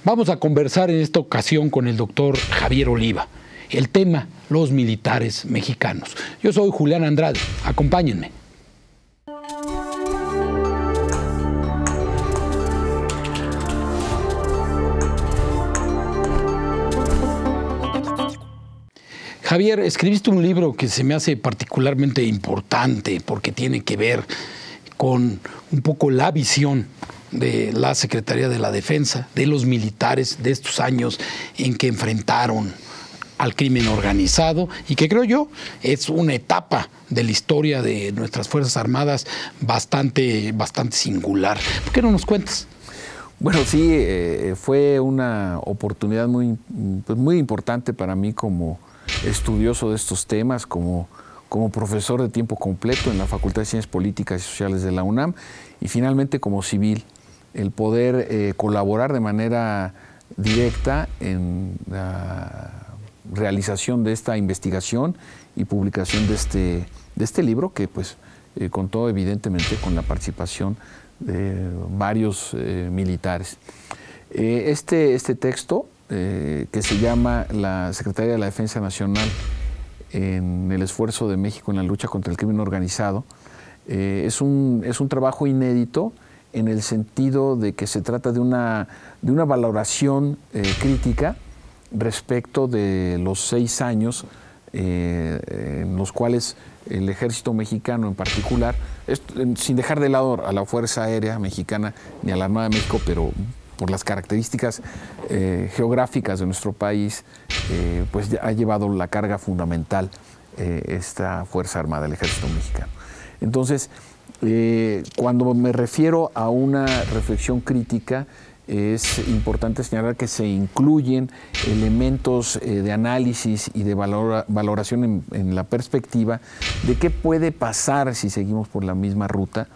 Vamos a conversar en esta ocasión con el doctor Javier Oliva. El tema, los militares mexicanos. Yo soy Julián Andrade. Acompáñenme. Javier, escribiste un libro que se me hace particularmente importante porque tiene que ver con un poco la visión de la Secretaría de la Defensa, de los militares de estos años en que enfrentaron al crimen organizado y que creo yo es una etapa de la historia de nuestras Fuerzas Armadas bastante singular. ¿Por qué no nos cuentas? Bueno, sí, fue una oportunidad muy importante para mí como estudioso de estos temas, como profesor de tiempo completo en la Facultad de Ciencias Políticas y Sociales de la UNAM y finalmente como civil, el poder colaborar de manera directa en la realización de esta investigación y publicación de este libro que pues contó evidentemente con la participación de varios militares. Este texto que se llama La Secretaría de la Defensa Nacional en el esfuerzo de México en la lucha contra el crimen organizado, es un trabajo inédito en el sentido de que se trata de una valoración crítica respecto de los 6 años en los cuales el ejército mexicano en particular, sin dejar de lado a la Fuerza Aérea Mexicana ni a la Armada de México, pero por las características geográficas de nuestro país, pues ha llevado la carga fundamental esta Fuerza Armada, el Ejército Mexicano. Entonces, cuando me refiero a una reflexión crítica, es importante señalar que se incluyen elementos de análisis y de valoración en la perspectiva de qué puede pasar si seguimos por la misma ruta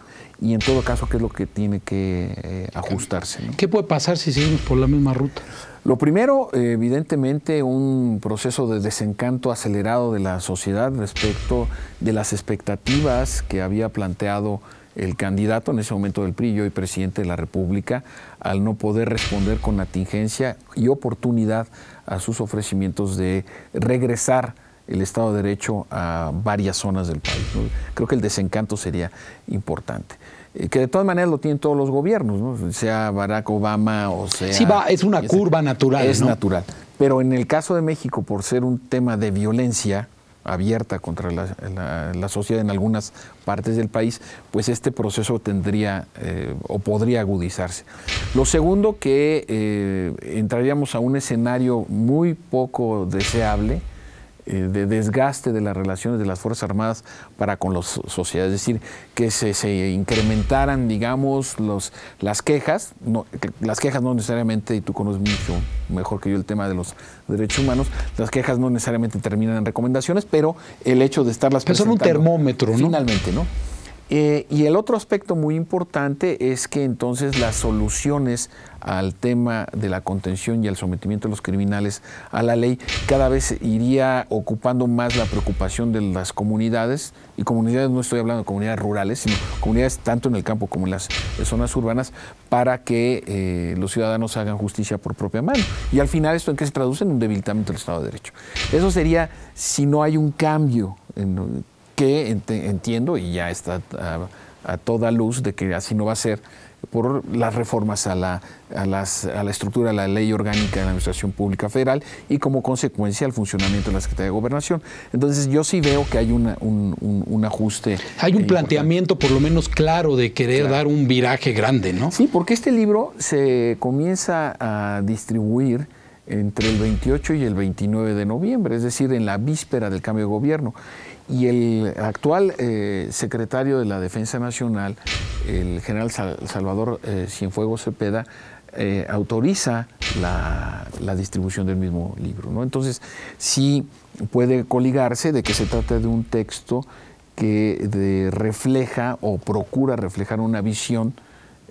y en todo caso qué es lo que tiene que ajustarse, ¿no? ¿Qué puede pasar si seguimos por la misma ruta? Lo primero, evidentemente, un proceso de desencanto acelerado de la sociedad respecto de las expectativas que había planteado el candidato en ese momento del PRI y hoy presidente de la República, al no poder responder con atingencia y oportunidad a sus ofrecimientos de regresar el Estado de Derecho a varias zonas del país, ¿no? Creo que el desencanto sería importante. Que de todas maneras lo tienen todos los gobiernos, ¿no? Sea Barack Obama o sea... Sí, es una curva natural, es ¿no? natural. Pero en el caso de México, por ser un tema de violencia abierta contra la sociedad en algunas partes del país, pues este proceso tendría o podría agudizarse. Lo segundo, que entraríamos a un escenario muy poco deseable de desgaste de las relaciones de las Fuerzas Armadas para con la sociedad, es decir, que se incrementaran, digamos, las quejas no necesariamente, y tú conoces mucho mejor que yo el tema de los derechos humanos, las quejas no necesariamente terminan en recomendaciones, pero el hecho de estarlas presentando... Pero son un termómetro, ¿no? Finalmente, ¿no? Y el otro aspecto muy importante es que entonces las soluciones al tema de la contención y al sometimiento de los criminales a la ley cada vez iría ocupando más la preocupación de las comunidades, y comunidades no estoy hablando de comunidades rurales, sino comunidades tanto en el campo como en las zonas urbanas, para que los ciudadanos hagan justicia por propia mano. Y al final, ¿esto en qué se traduce? En un debilitamiento del Estado de Derecho. Eso sería si no hay un cambio que entiendo y ya está a toda luz de que así no va a ser por las reformas a la estructura de la Ley Orgánica de la Administración Pública Federal y como consecuencia al funcionamiento de la Secretaría de Gobernación. Entonces yo sí veo que hay un ajuste. Hay un planteamiento por lo menos claro de querer dar un viraje grande, ¿no? Sí, porque este libro se comienza a distribuir entre el 28 y el 29 de noviembre, es decir, en la víspera del cambio de gobierno. Y el actual secretario de la Defensa Nacional, el general Salvador Cienfuegos Cepeda, autoriza la distribución del mismo libro, ¿no? Entonces, sí puede coligarse de que se trata de un texto que refleja o procura reflejar una visión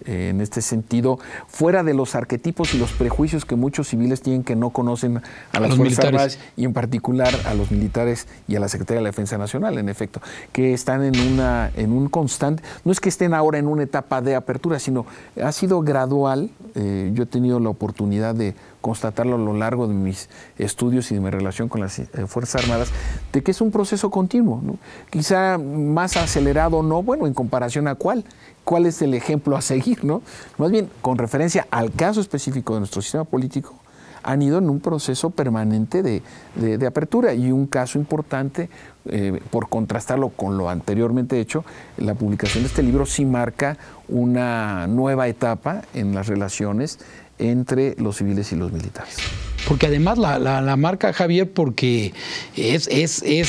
en este sentido, fuera de los arquetipos y los prejuicios que muchos civiles tienen que no conocen a las Fuerzas Armadas y en particular a los militares y a la Secretaría de la Defensa Nacional, en efecto, que están en un constante, no es que estén ahora en una etapa de apertura, sino ha sido gradual. Yo he tenido la oportunidad de constatarlo a lo largo de mis estudios y de mi relación con las Fuerzas Armadas, de que es un proceso continuo, ¿no? Quizá más acelerado o no, bueno, en comparación a cuál es el ejemplo a seguir, ¿no? Más bien, con referencia al caso específico de nuestro sistema político, han ido en un proceso permanente de apertura, y un caso importante, por contrastarlo con lo anteriormente hecho, la publicación de este libro sí marca una nueva etapa en las relaciones entre los civiles y los militares. Porque además la marca, Javier, porque es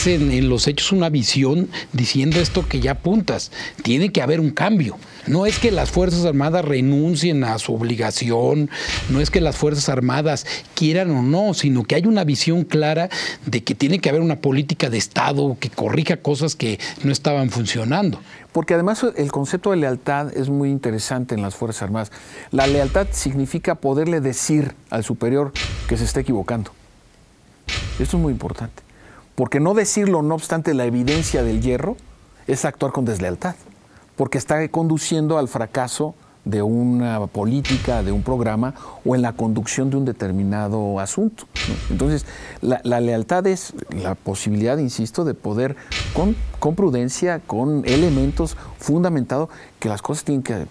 en los hechos una visión diciendo esto que ya apuntas. Tiene que haber un cambio. No es que las Fuerzas Armadas renuncien a su obligación, no es que las Fuerzas Armadas quieran o no, sino que hay una visión clara de que tiene que haber una política de Estado que corrija cosas que no estaban funcionando. Porque además el concepto de lealtad es muy interesante en las Fuerzas Armadas. La lealtad significa poderle decir al superior que se está equivocando. Esto es muy importante. Porque no decirlo, no obstante la evidencia del hierro, es actuar con deslealtad. Porque está conduciendo al fracaso de una política, de un programa o en la conducción de un determinado asunto, ¿no? Entonces, la lealtad es la posibilidad, insisto, de poder con prudencia, con elementos fundamentados, que las cosas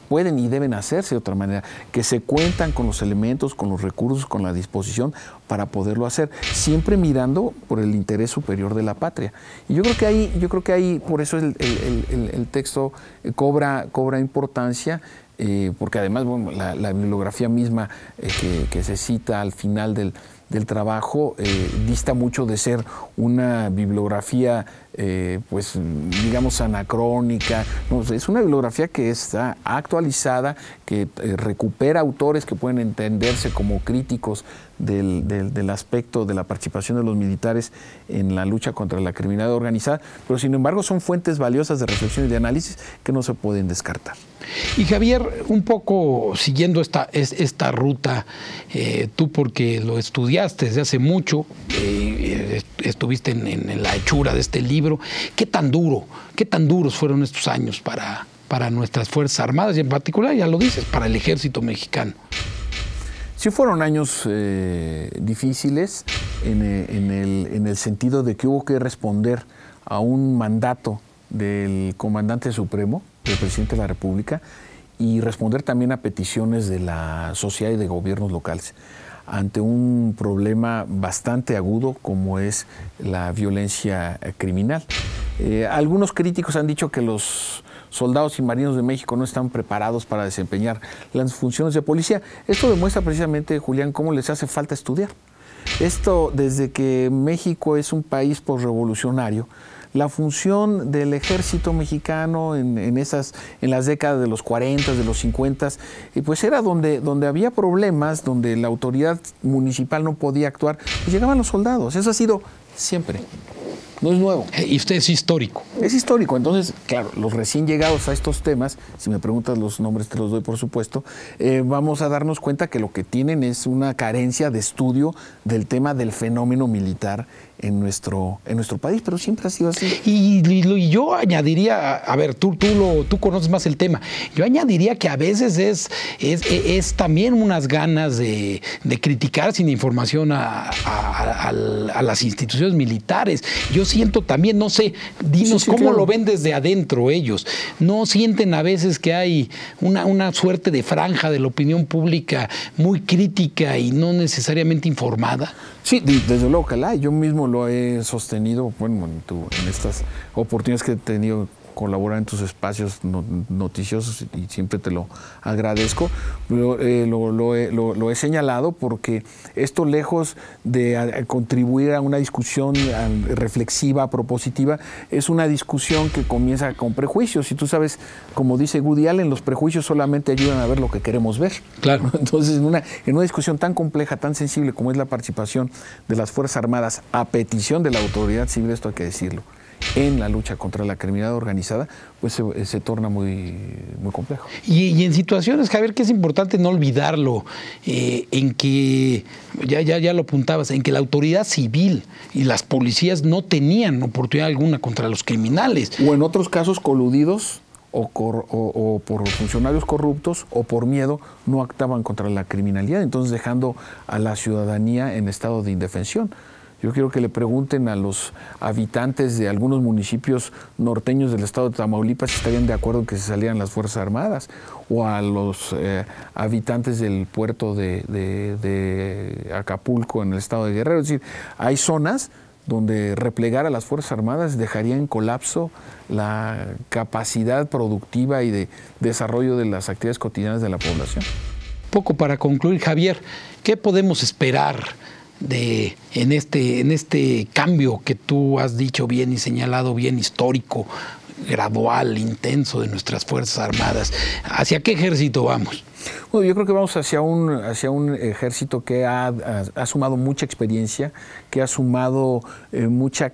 pueden y deben hacerse de otra manera, que se cuentan con los elementos, con los recursos, con la disposición para poderlo hacer, siempre mirando por el interés superior de la patria. Y yo creo que ahí por eso el texto cobra importancia. Porque además, bueno, la bibliografía misma que se cita al final del trabajo dista mucho de ser una bibliografía, pues digamos, anacrónica. No, es una bibliografía que está actualizada, que recupera autores que pueden entenderse como críticos del aspecto de la participación de los militares en la lucha contra la criminalidad organizada, pero sin embargo son fuentes valiosas de reflexión y de análisis que no se pueden descartar. Y Javier, un poco siguiendo esta ruta, tú porque lo estudiaste desde hace mucho, estuviste en la hechura de este libro, ¿qué tan duros fueron estos años para nuestras Fuerzas Armadas y en particular, ya lo dices, para el Ejército Mexicano? Sí fueron años difíciles en el sentido de que hubo que responder a un mandato del comandante supremo, del presidente de la República, y responder también a peticiones de la sociedad y de gobiernos locales ante un problema bastante agudo como es la violencia criminal. Algunos críticos han dicho que los soldados y marinos de México no están preparados para desempeñar las funciones de policía. Esto demuestra precisamente, Julián, cómo les hace falta estudiar. Esto, desde que México es un país posrevolucionario, la función del ejército mexicano en las décadas de los 40, de los 50, pues era donde había problemas, donde la autoridad municipal no podía actuar, pues llegaban los soldados. Eso ha sido siempre. No es nuevo. Y usted es histórico. Es histórico. Entonces, claro, los recién llegados a estos temas, si me preguntas los nombres te los doy por supuesto, vamos a darnos cuenta que lo que tienen es una carencia de estudio del tema del fenómeno militar en nuestro país, pero siempre ha sido así. Y yo añadiría, a ver, tú conoces más el tema, yo añadiría que a veces es también unas ganas de criticar sin información a las instituciones militares. Yo siento también, no sé, dinos cómo claro lo ven desde adentro ellos. ¿No sienten a veces que hay una suerte de franja de la opinión pública muy crítica y no necesariamente informada? Sí, desde luego que la hay. Yo mismo lo he sostenido, bueno, en estas oportunidades que he tenido colaborar en tus espacios noticiosos y siempre te lo agradezco. Lo he señalado porque esto, lejos de contribuir a una discusión reflexiva, propositiva, es una discusión que comienza con prejuicios. Y tú sabes, como dice Woody Allen, los prejuicios solamente ayudan a ver lo que queremos ver. Claro. Entonces, en una discusión tan compleja, tan sensible como es la participación de las Fuerzas Armadas a petición de la autoridad civil, esto hay que decirlo, en la lucha contra la criminalidad organizada, pues se torna muy complejo. Y en situaciones, Javier, que es importante no olvidarlo, en que, ya lo apuntabas, en que la autoridad civil y las policías no tenían oportunidad alguna contra los criminales. O en otros casos coludidos o por funcionarios corruptos o por miedo no actuaban contra la criminalidad, entonces dejando a la ciudadanía en estado de indefensión. Yo quiero que le pregunten a los habitantes de algunos municipios norteños del estado de Tamaulipas si estarían de acuerdo en que se salieran las Fuerzas Armadas, o a los habitantes del puerto de Acapulco en el estado de Guerrero. Es decir, hay zonas donde replegar a las Fuerzas Armadas dejaría en colapso la capacidad productiva y de desarrollo de las actividades cotidianas de la población. Poco para concluir, Javier, ¿qué podemos esperar en este cambio que tú has dicho bien y señalado bien, histórico, gradual, intenso de nuestras Fuerzas Armadas? ¿Hacia qué ejército vamos? Bueno, yo creo que vamos hacia un ejército que ha sumado mucha experiencia, que ha sumado mucha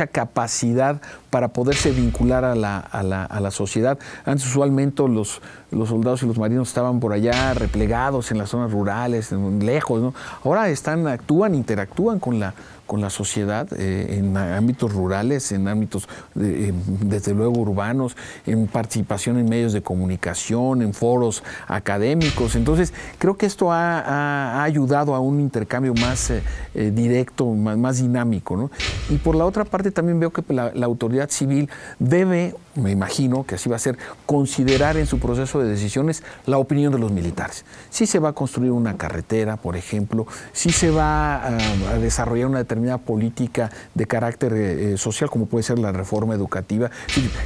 capacidad para poderse vincular a la sociedad. Antes usualmente los soldados y los marinos estaban por allá replegados en las zonas rurales, lejos, ¿no? Ahora interactúan con la sociedad en ámbitos rurales, en ámbitos desde luego urbanos, en participación en medios de comunicación, en foros académicos. Entonces, creo que esto ha ayudado a un intercambio más directo, más dinámico, ¿no? Y por la otra parte también veo que la autoridad civil debe, me imagino que así va a ser, considerar en su proceso de decisiones la opinión de los militares. Si se va a construir una carretera, por ejemplo, si se va a desarrollar una determinada política de carácter social, como puede ser la reforma educativa,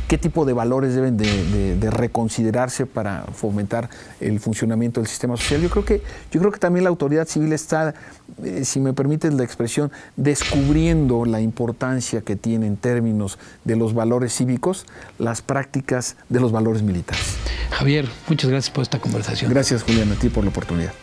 qué tipo de valores deben de reconsiderarse para fomentar el funcionamiento del sistema social. Yo creo que también la autoridad civil está, si me permites la expresión, descubriendo la importancia que tiene en términos de los valores cívicos las prácticas de los valores militares. Javier, muchas gracias por esta conversación. Gracias, Julián, a ti por la oportunidad.